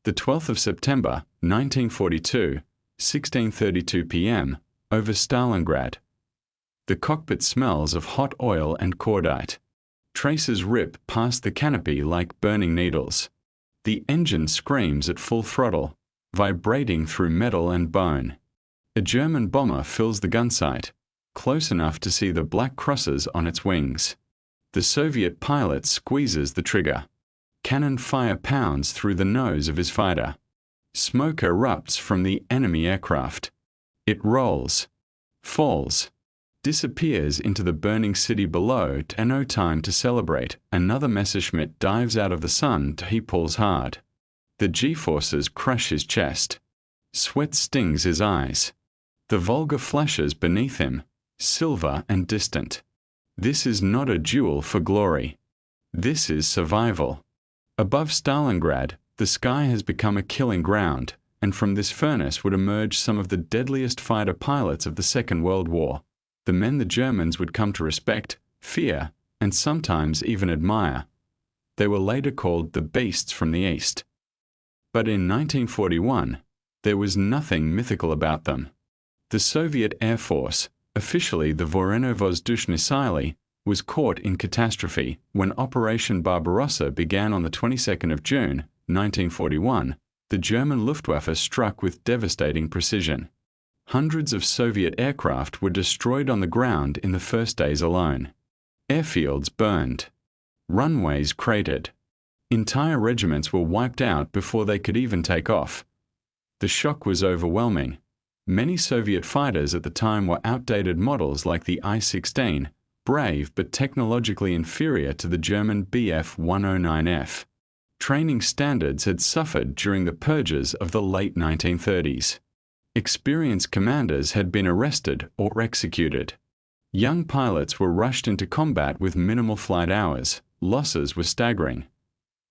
The 12th of September, 1942, 16:32 p.m., over Stalingrad. The cockpit smells of hot oil and cordite. Traces rip past the canopy like burning needles. The engine screams at full throttle, vibrating through metal and bone. A German bomber fills the gun sight, close enough to see the black crosses on its wings. The Soviet pilot squeezes the trigger. Cannon fire pounds through the nose of his fighter. Smoke erupts from the enemy aircraft. It rolls, falls, disappears into the burning city below, and no time to celebrate. Another Messerschmitt dives out of the sun. He pulls hard. The G-forces crush his chest. Sweat stings his eyes. The Volga flashes beneath him, silver and distant. This is not a duel for glory. This is survival. Above Stalingrad, the sky has become a killing ground, and from this furnace would emerge some of the deadliest fighter pilots of the Second World War, the men the Germans would come to respect, fear, and sometimes even admire. They were later called the Beasts from the East. But in 1941, there was nothing mythical about them. The Soviet Air Force, officially the Voronezh-Vozdushnye Sily, was caught in catastrophe when Operation Barbarossa began on the 22nd of June, 1941. The German Luftwaffe struck with devastating precision. Hundreds of Soviet aircraft were destroyed on the ground in the first days alone. Airfields burned. Runways cratered. Entire regiments were wiped out before they could even take off. The shock was overwhelming. Many Soviet fighters at the time were outdated models like the I-16, brave but technologically inferior to the German Bf-109F. Training standards had suffered during the purges of the late 1930s. Experienced commanders had been arrested or executed. Young pilots were rushed into combat with minimal flight hours. Losses were staggering.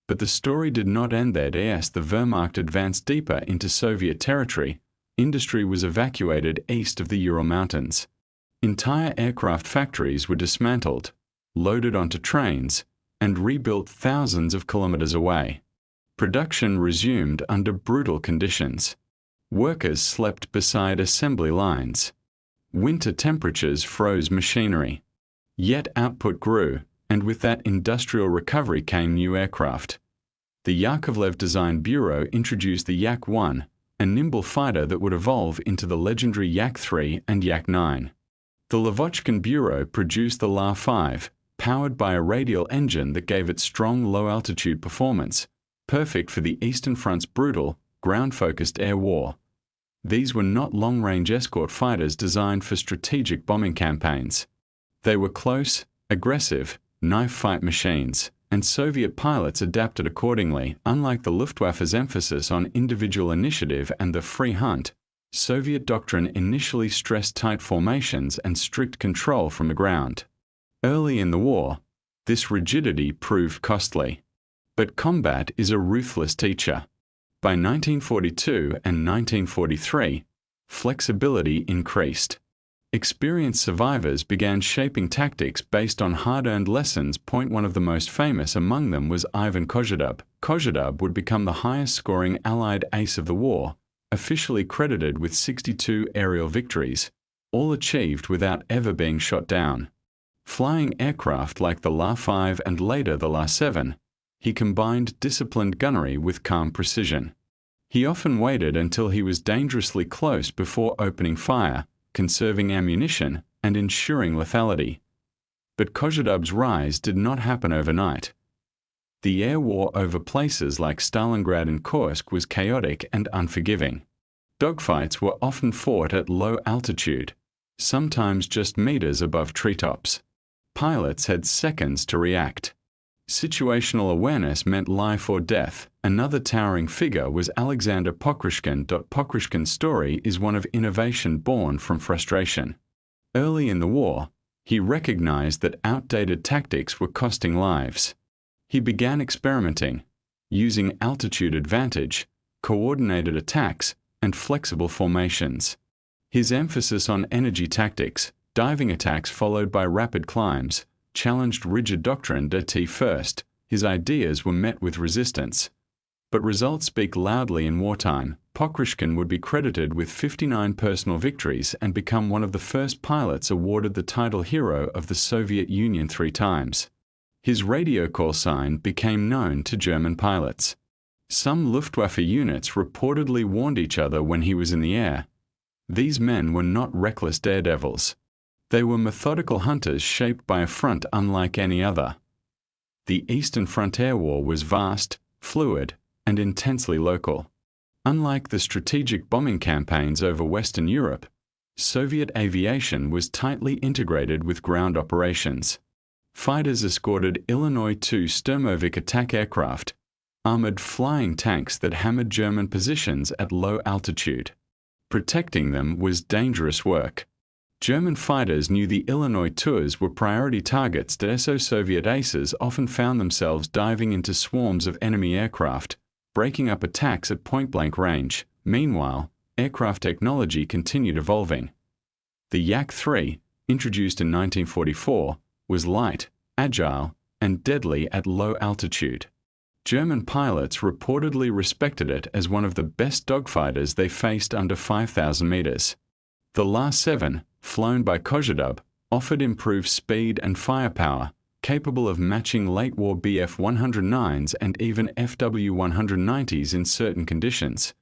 But the story did not end there. As the Wehrmacht advanced deeper into Soviet territory, industry was evacuated east of the Ural Mountains. Entire aircraft factories were dismantled, loaded onto trains, and rebuilt thousands of kilometers away. Production resumed under brutal conditions. Workers slept beside assembly lines. Winter temperatures froze machinery. Yet output grew, and with that industrial recovery came new aircraft. The Yakovlev-designed Bureau introduced the Yak-1, a nimble fighter that would evolve into the legendary Yak-3 and Yak-9. The Lavochkin Bureau produced the La-5, powered by a radial engine that gave it strong low-altitude performance, perfect for the Eastern Front's brutal, ground-focused air war. These were not long-range escort fighters designed for strategic bombing campaigns. They were close, aggressive, knife-fight machines, and Soviet pilots adapted accordingly. Unlike the Luftwaffe's emphasis on individual initiative and the free hunt, Soviet doctrine initially stressed tight formations and strict control from the ground. Early in the war, this rigidity proved costly. But combat is a ruthless teacher. By 1942 and 1943, flexibility increased. Experienced survivors began shaping tactics based on hard-earned lessons. One of the most famous among them was Ivan Kozhedub. Kozhedub would become the highest-scoring Allied ace of the war, officially credited with 62 aerial victories, all achieved without ever being shot down. Flying aircraft like the La-5 and later the La-7, he combined disciplined gunnery with calm precision. He often waited until he was dangerously close before opening fire, conserving ammunition and ensuring lethality. But Kozhedub's rise did not happen overnight. The air war over places like Stalingrad and Kursk was chaotic and unforgiving. Dogfights were often fought at low altitude, sometimes just meters above treetops. Pilots had seconds to react. Situational awareness meant life or death. Another towering figure was Aleksandr Pokryshkin. Pokryshkin's story is one of innovation born from frustration. Early in the war, he recognized that outdated tactics were costing lives. He began experimenting, using altitude advantage, coordinated attacks, and flexible formations. His emphasis on energy tactics, diving attacks followed by rapid climbs, challenged rigid doctrine. At first, his ideas were met with resistance. But results speak loudly in wartime. Pokryshkin would be credited with 59 personal victories and become one of the first pilots awarded the title Hero of the Soviet Union 3 times. His radio call sign became known to German pilots. Some Luftwaffe units reportedly warned each other when he was in the air. These men were not reckless daredevils. They were methodical hunters shaped by a front unlike any other. The Eastern Front Air War was vast, fluid, and intensely local. Unlike the strategic bombing campaigns over Western Europe, Soviet aviation was tightly integrated with ground operations. Fighters escorted Illinois II Sturmovik attack aircraft, armored flying tanks that hammered German positions at low altitude. Protecting them was dangerous work. German fighters knew the Illinois IIs were priority targets as Soviet aces often found themselves diving into swarms of enemy aircraft, breaking up attacks at point-blank range. Meanwhile, aircraft technology continued evolving. The Yak-3, introduced in 1944, was light, agile, and deadly at low altitude. German pilots reportedly respected it as one of the best dogfighters they faced under 5,000 meters. The La-7, flown by Kozhedub, offered improved speed and firepower, capable of matching late-war Bf-109s and even Fw-190s in certain conditions.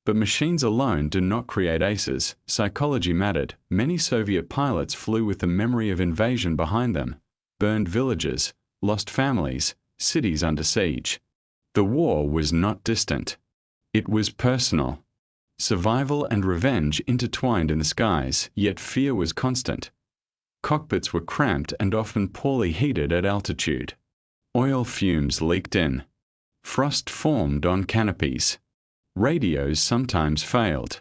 But machines alone do not create aces. Psychology mattered. Many Soviet pilots flew with the memory of invasion behind them, burned villages, lost families, cities under siege. The war was not distant. It was personal. Survival and revenge intertwined in the skies, yet fear was constant. Cockpits were cramped and often poorly heated at altitude. Oil fumes leaked in. Frost formed on canopies. Radios sometimes failed.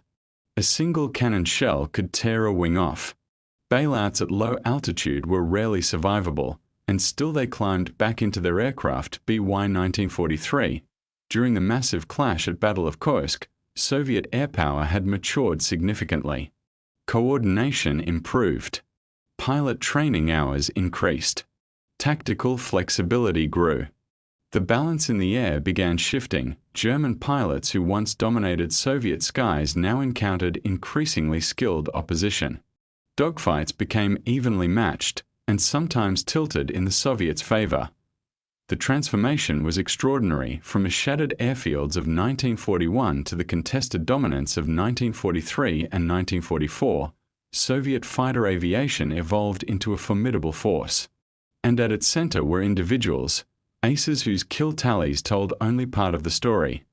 A single cannon shell could tear a wing off. Bailouts at low altitude were rarely survivable, and still they climbed back into their aircraft. By 1943, during the massive clash at Battle of Kursk, Soviet air power had matured significantly. Coordination improved. Pilot training hours increased. Tactical flexibility grew. The balance in the air began shifting. German pilots who once dominated Soviet skies now encountered increasingly skilled opposition. Dogfights became evenly matched and sometimes tilted in the Soviets' favor. The transformation was extraordinary. From the shattered airfields of 1941 to the contested dominance of 1943 and 1944, Soviet fighter aviation evolved into a formidable force. And at its center were individuals, aces whose kill tallies told only part of the story.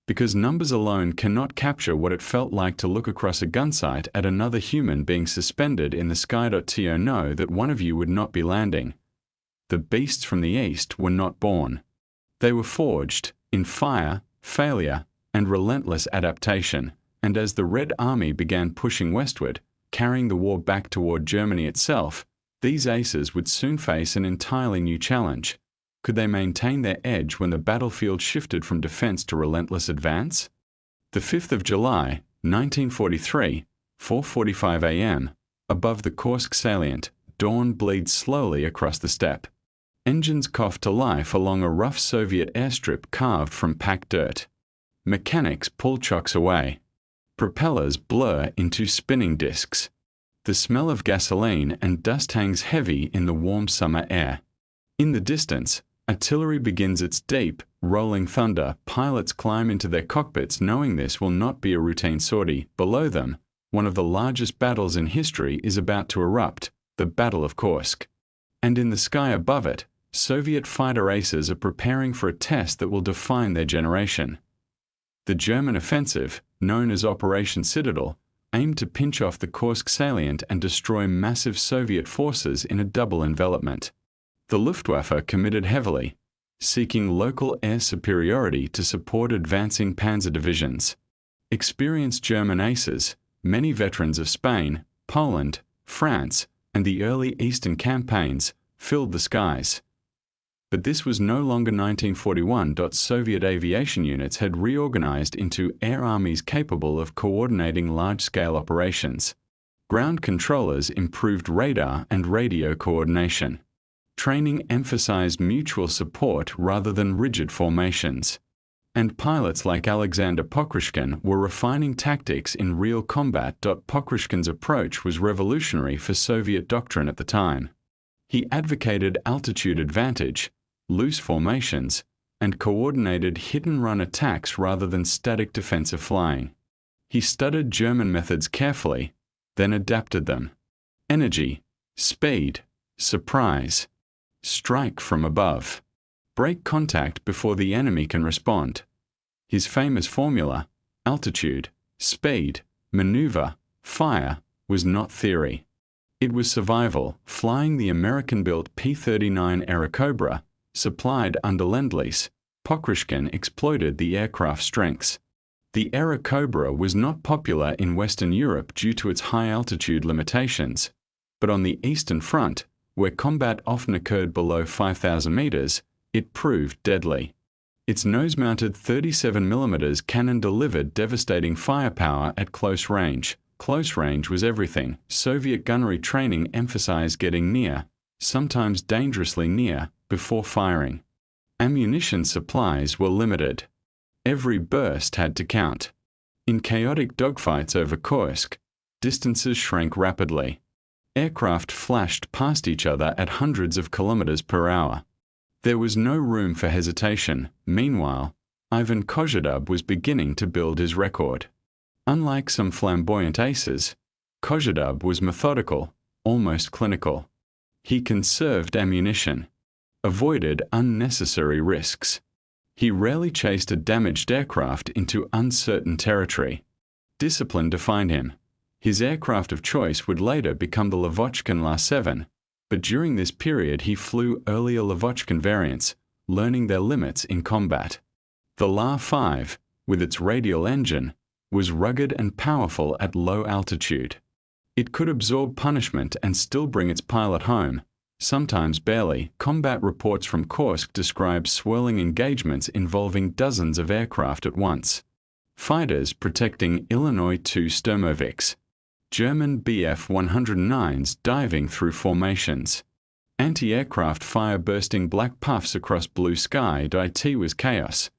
Because numbers alone cannot capture what it felt like to look across a gun sight at another human being suspended in the sky. To know that one of you would not be landing. The beasts from the east were not born. They were forged in fire, failure, and relentless adaptation, and as the Red Army began pushing westward, carrying the war back toward Germany itself, these aces would soon face an entirely new challenge. Could they maintain their edge when the battlefield shifted from defense to relentless advance? The 5th of July, 1943, 4:45 a.m., above the Kursk salient, dawn bleeds slowly across the steppe. Engines cough to life along a rough Soviet airstrip carved from packed dirt. Mechanics pull chocks away. Propellers blur into spinning discs. The smell of gasoline and dust hangs heavy in the warm summer air. In the distance, artillery begins its deep, rolling thunder. Pilots climb into their cockpits knowing this will not be a routine sortie. Below them, one of the largest battles in history is about to erupt, the Battle of Kursk. And in the sky above it, Soviet fighter aces are preparing for a test that will define their generation. The German offensive, known as Operation Citadel, aimed to pinch off the Kursk salient and destroy massive Soviet forces in a double envelopment. The Luftwaffe committed heavily, seeking local air superiority to support advancing panzer divisions. Experienced German aces, many veterans of Spain, Poland, France, and the early Eastern campaigns, filled the skies. But this was no longer 1941. Soviet aviation units had reorganized into air armies capable of coordinating large-scale operations. Ground controllers improved radar and radio coordination. Training emphasized mutual support rather than rigid formations. and pilots like Aleksandr Pokryshkin were refining tactics in real combat. Pokryshkin's approach was revolutionary for Soviet doctrine at the time. He advocated altitude advantage, loose formations, and coordinated hit-and-run attacks rather than static defensive flying. He studied German methods carefully, then adapted them. Energy, speed, surprise, strike from above, break contact before the enemy can respond. His famous formula, altitude, speed, maneuver, fire, was not theory. It was survival. Flying the American-built P-39 Airacobra, supplied under Lend-Lease, Pokryshkin exploited the aircraft's strengths. The Airacobra was not popular in Western Europe due to its high altitude limitations, but on the Eastern Front, where combat often occurred below 5,000 meters, it proved deadly. Its nose-mounted 37mm cannon delivered devastating firepower at close range. Close range was everything. Soviet gunnery training emphasized getting near, sometimes dangerously near, before firing. Ammunition supplies were limited. Every burst had to count. In chaotic dogfights over Kursk, distances shrank rapidly. Aircraft flashed past each other at hundreds of kilometers per hour. There was no room for hesitation. Meanwhile, Ivan Kozhedub was beginning to build his record. Unlike some flamboyant aces, Kozhedub was methodical, almost clinical. He conserved ammunition, avoided unnecessary risks. He rarely chased a damaged aircraft into uncertain territory. Discipline defined him. His aircraft of choice would later become the Lavochkin La-7, but during this period he flew earlier Lavochkin variants, learning their limits in combat. The La-5, with its radial engine, was rugged and powerful at low altitude. It could absorb punishment and still bring its pilot home, sometimes barely. Combat reports from Kursk describe swirling engagements involving dozens of aircraft at once. Fighters protecting Illinois II Sturmovix. German Bf-109s diving through formations. Anti-aircraft fire bursting black puffs across blue sky. It was chaos.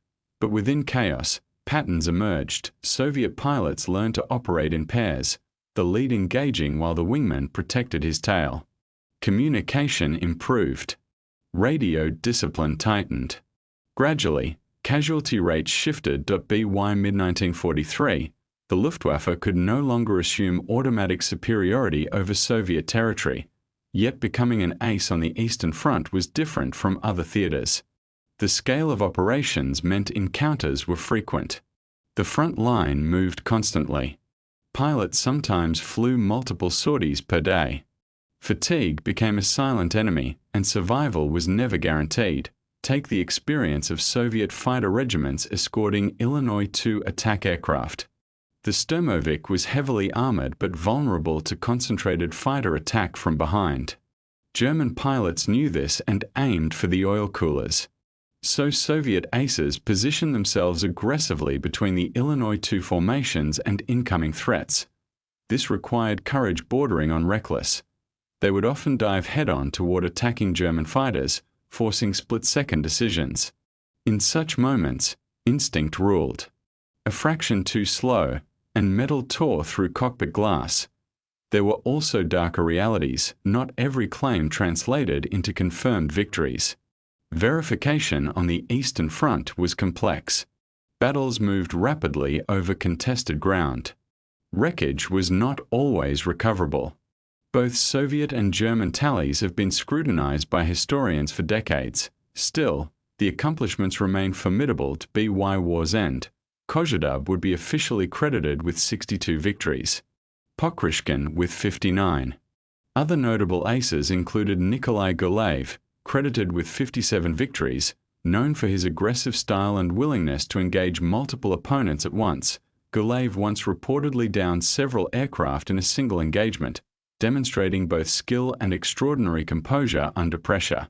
But within chaos, patterns emerged. Soviet pilots learned to operate in pairs, the lead engaging while the wingman protected his tail. Communication improved. Radio discipline tightened. Gradually, casualty rates shifted. By mid-1943, the Luftwaffe could no longer assume automatic superiority over Soviet territory, yet becoming an ace on the Eastern Front was different from other theaters. The scale of operations meant encounters were frequent. The front line moved constantly. Pilots sometimes flew multiple sorties per day. Fatigue became a silent enemy, and survival was never guaranteed. Take the experience of Soviet fighter regiments escorting Illinois II attack aircraft. The Sturmovik was heavily armored but vulnerable to concentrated fighter attack from behind. German pilots knew this and aimed for the oil coolers. So Soviet aces positioned themselves aggressively between the Illinois II formations and incoming threats. This required courage bordering on reckless. They would often dive head-on toward attacking German fighters, forcing split-second decisions. In such moments, instinct ruled. A fraction too slow, and metal tore through cockpit glass. There were also darker realities. Not every claim translated into confirmed victories. Verification on the Eastern Front was complex. Battles moved rapidly over contested ground. Wreckage was not always recoverable. Both Soviet and German tallies have been scrutinized by historians for decades. Still, the accomplishments remain formidable. By war's end, Kozhedub would be officially credited with 62 victories. Pokryshkin with 59. Other notable aces included Nikolai Gulev, credited with 57 victories, known for his aggressive style and willingness to engage multiple opponents at once. Gulev once reportedly downed several aircraft in a single engagement, demonstrating both skill and extraordinary composure under pressure.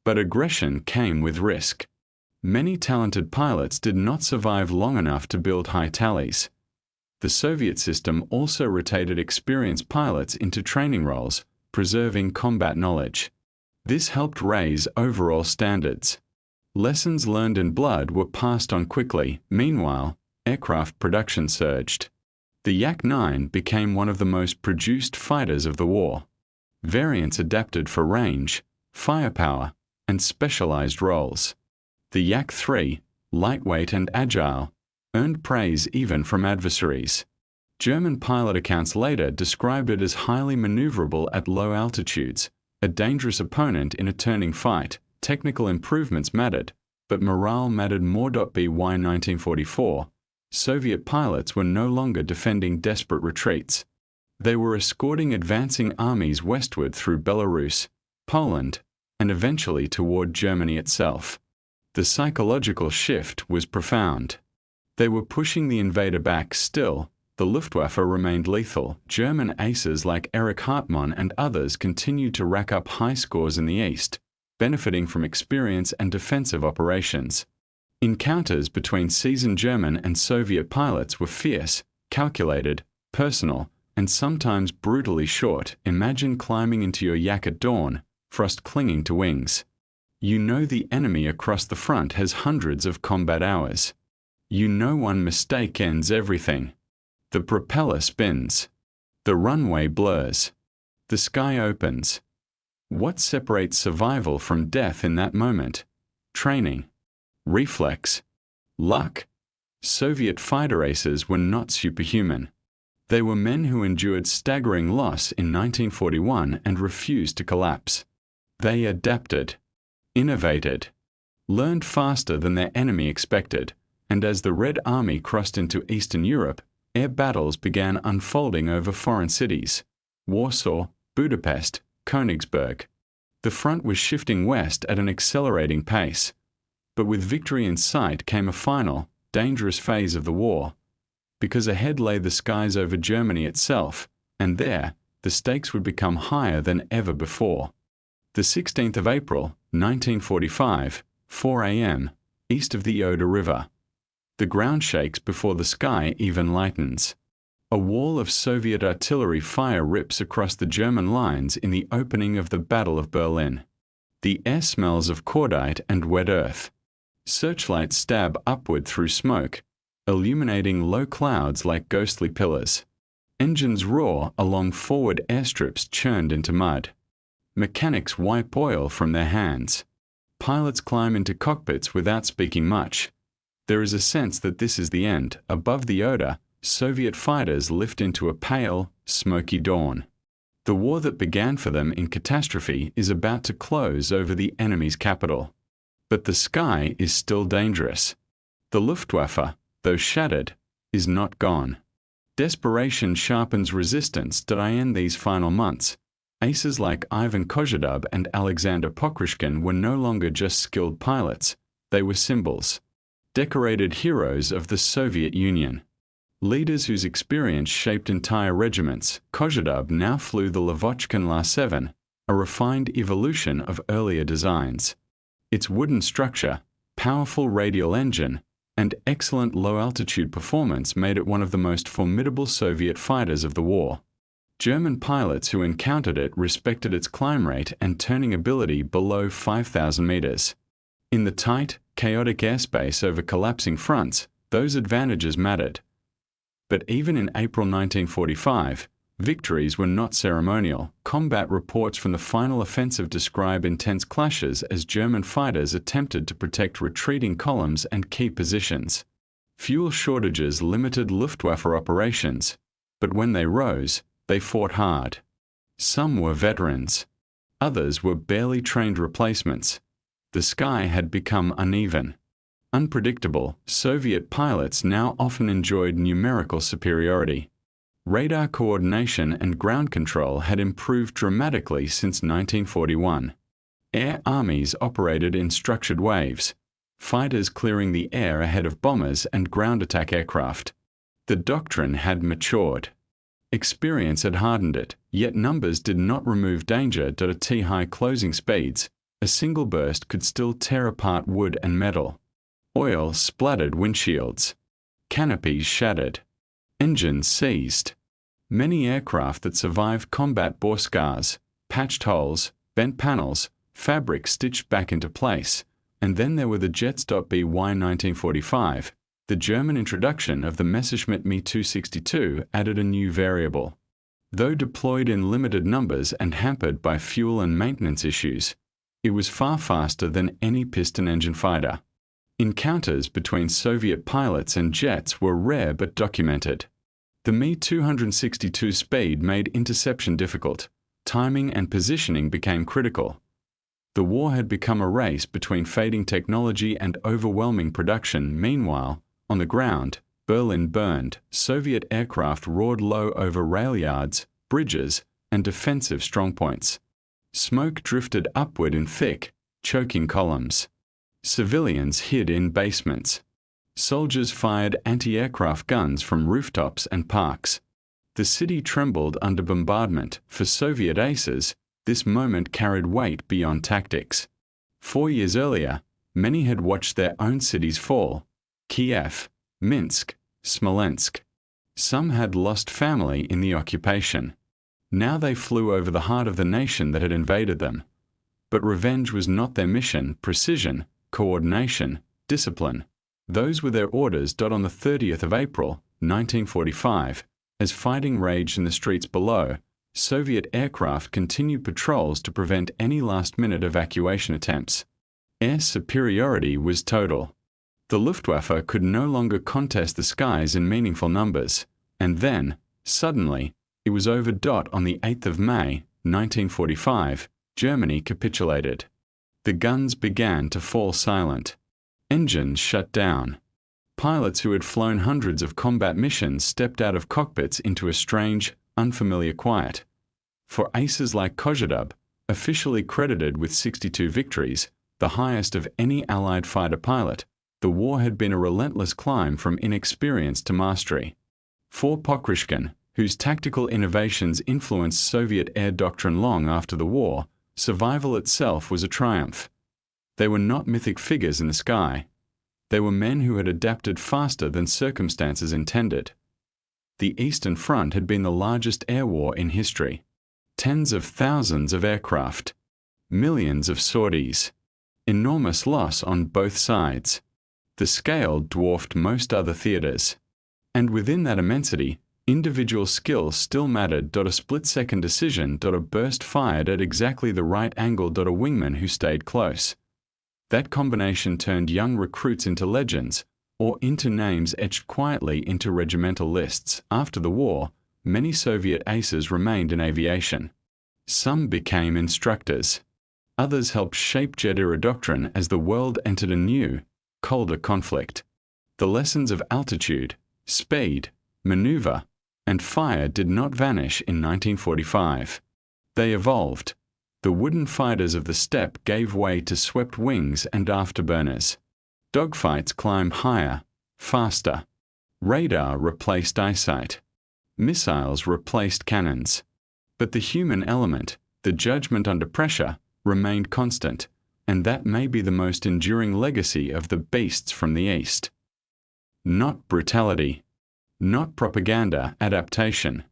But aggression came with risk. Many talented pilots did not survive long enough to build high tallies. The Soviet system also rotated experienced pilots into training roles, preserving combat knowledge. This helped raise overall standards. Lessons learned in blood were passed on quickly. Meanwhile, aircraft production surged. The Yak-9 became one of the most produced fighters of the war. Variants adapted for range, firepower, and specialized roles. The Yak-3, lightweight and agile, earned praise even from adversaries. German pilot accounts later described it as highly maneuverable at low altitudes, a dangerous opponent in a turning fight. Technical improvements mattered, but morale mattered more. By 1944, Soviet pilots were no longer defending desperate retreats. They were escorting advancing armies westward through Belarus, Poland, and eventually toward Germany itself. The psychological shift was profound. They were pushing the invader back. Still, the Luftwaffe remained lethal. German aces like Erich Hartmann and others continued to rack up high scores in the east, benefiting from experience and defensive operations. Encounters between seasoned German and Soviet pilots were fierce, calculated, personal, and sometimes brutally short. Imagine climbing into your yak at dawn, frost clinging to wings. You know the enemy across the front has hundreds of combat hours. You know one mistake ends everything. The propeller spins. The runway blurs. The sky opens. What separates survival from death in that moment? Training. Reflex. Luck. Soviet fighter aces were not superhuman. They were men who endured staggering loss in 1941 and refused to collapse. They adapted, innovated, learned faster than their enemy expected, and as the Red Army crossed into Eastern Europe, air battles began unfolding over foreign cities: Warsaw, Budapest, Königsberg. The front was shifting west at an accelerating pace. But with victory in sight came a final, dangerous phase of the war, because ahead lay the skies over Germany itself, and there, the stakes would become higher than ever before. The 16th of April, 1945, 4 a.m., east of the Oder River. The ground shakes before the sky even lightens. A wall of Soviet artillery fire rips across the German lines in the opening of the Battle of Berlin. The air smells of cordite and wet earth. Searchlights stab upward through smoke, illuminating low clouds like ghostly pillars. Engines roar along forward airstrips churned into mud. Mechanics wipe oil from their hands. Pilots climb into cockpits without speaking much. There is a sense that this is the end. Above the Oder, Soviet fighters lift into a pale, smoky dawn. The war that began for them in catastrophe is about to close over the enemy's capital. But the sky is still dangerous. The Luftwaffe, though shattered, is not gone. Desperation sharpens resistance. In these final months, aces like Ivan Kozhedub and Aleksandr Pokryshkin were no longer just skilled pilots. They were symbols, decorated heroes of the Soviet Union. Leaders whose experience shaped entire regiments. Kozhedub now flew the Lavochkin La-7, a refined evolution of earlier designs. Its wooden structure, powerful radial engine, and excellent low-altitude performance made it one of the most formidable Soviet fighters of the war. German pilots who encountered it respected its climb rate and turning ability below 5,000 meters. In the tight, chaotic airspace over collapsing fronts, those advantages mattered. But even in April 1945, victories were not ceremonial. Combat reports from the final offensive describe intense clashes as German fighters attempted to protect retreating columns and key positions. Fuel shortages limited Luftwaffe operations, but when they rose, they fought hard. Some were veterans. Others were barely trained replacements. The sky had become uneven. Unpredictable, Soviet pilots now often enjoyed numerical superiority. Radar coordination and ground control had improved dramatically since 1941. Air armies operated in structured waves, fighters clearing the air ahead of bombers and ground attack aircraft. The doctrine had matured. Experience had hardened it, yet numbers did not remove danger. At T-high closing speeds, a single burst could still tear apart wood and metal. Oil splattered windshields. Canopies shattered. Engines seized. Many aircraft that survived combat bore scars, patched holes, bent panels, fabric stitched back into place, And then there were the jets. By 1945, the German introduction of the Messerschmitt Me-262 added a new variable. Though deployed in limited numbers and hampered by fuel and maintenance issues, it was far faster than any piston engine fighter. Encounters between Soviet pilots and jets were rare but documented. The Me-262 speed made interception difficult. Timing and positioning became critical. The war had become a race between fading technology and overwhelming production. Meanwhile, on the ground, Berlin burned, Soviet aircraft roared low over rail yards, bridges, and defensive strongpoints. Smoke drifted upward in thick, choking columns. Civilians hid in basements. Soldiers fired anti-aircraft guns from rooftops and parks. The city trembled under bombardment. For Soviet aces, this moment carried weight beyond tactics. 4 years earlier, many had watched their own cities fall: Kiev, Minsk, Smolensk. Some had lost family in the occupation. Now they flew over the heart of the nation that had invaded them. But revenge was not their mission. Precision, coordination, discipline. Those were their orders. On the 30th of April, 1945, as fighting raged in the streets below, Soviet aircraft continued patrols to prevent any last-minute evacuation attempts. Air superiority was total. The Luftwaffe could no longer contest the skies in meaningful numbers. And then, suddenly, it was over. On the 8th of May, 1945, Germany capitulated. The guns began to fall silent. Engines shut down. Pilots who had flown hundreds of combat missions stepped out of cockpits into a strange, unfamiliar quiet. For aces like Kozhedub, officially credited with 62 victories, the highest of any Allied fighter pilot, the war had been a relentless climb from inexperience to mastery. For Pokryshkin, whose tactical innovations influenced Soviet air doctrine long after the war, survival itself was a triumph. They were not mythic figures in the sky. They were men who had adapted faster than circumstances intended. The Eastern Front had been the largest air war in history. Tens of thousands of aircraft. Millions of sorties. Enormous loss on both sides. The scale dwarfed most other theaters. And within that immensity, individual skill still mattered. A split-second decision. A burst fired at exactly the right angle. A wingman who stayed close. That combination turned young recruits into legends, or into names etched quietly into regimental lists. After the war, many Soviet aces remained in aviation. Some became instructors. Others helped shape jet-era doctrine as the world entered a new, colder conflict. The lessons of altitude, speed, maneuver, and fire did not vanish in 1945. They evolved. The wooden fighters of the steppe gave way to swept wings and afterburners. Dogfights climbed higher, faster. Radar replaced eyesight. Missiles replaced cannons. But the human element, the judgment under pressure, remained constant, and that may be the most enduring legacy of the beasts from the East. Not brutality. Not propaganda, adaptation.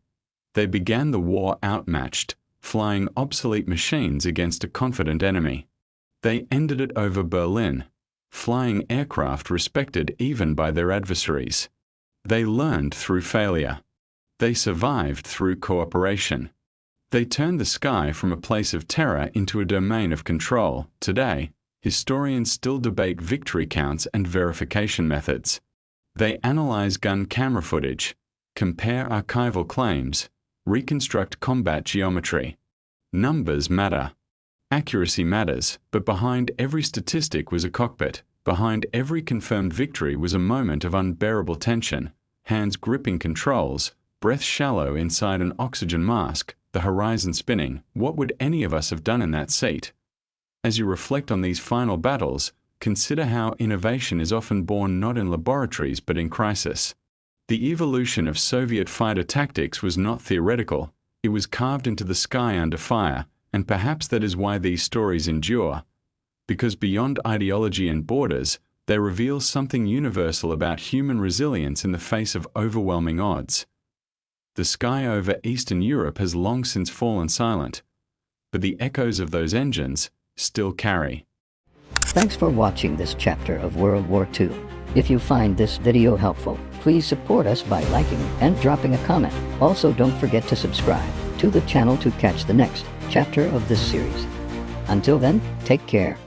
They began the war outmatched, flying obsolete machines against a confident enemy. They ended it over Berlin, flying aircraft respected even by their adversaries. They learned through failure. They survived through cooperation. They turned the sky from a place of terror into a domain of control. Today, historians still debate victory counts and verification methods. They analyze gun camera footage, compare archival claims, reconstruct combat geometry. Numbers matter. Accuracy matters, but behind every statistic was a cockpit. Behind every confirmed victory was a moment of unbearable tension, hands gripping controls, breath shallow inside an oxygen mask, the horizon spinning. What would any of us have done in that seat? As you reflect on these final battles, consider how innovation is often born not in laboratories but in crisis. The evolution of Soviet fighter tactics was not theoretical. It was carved into the sky under fire, and perhaps that is why these stories endure. Because beyond ideology and borders, they reveal something universal about human resilience in the face of overwhelming odds. The sky over Eastern Europe has long since fallen silent, but the echoes of those engines still carry. Thanks for watching this chapter of World War II. If you find this video helpful, please support us by liking and dropping a comment. Also, don't forget to subscribe to the channel to catch the next chapter of this series. Until then, take care.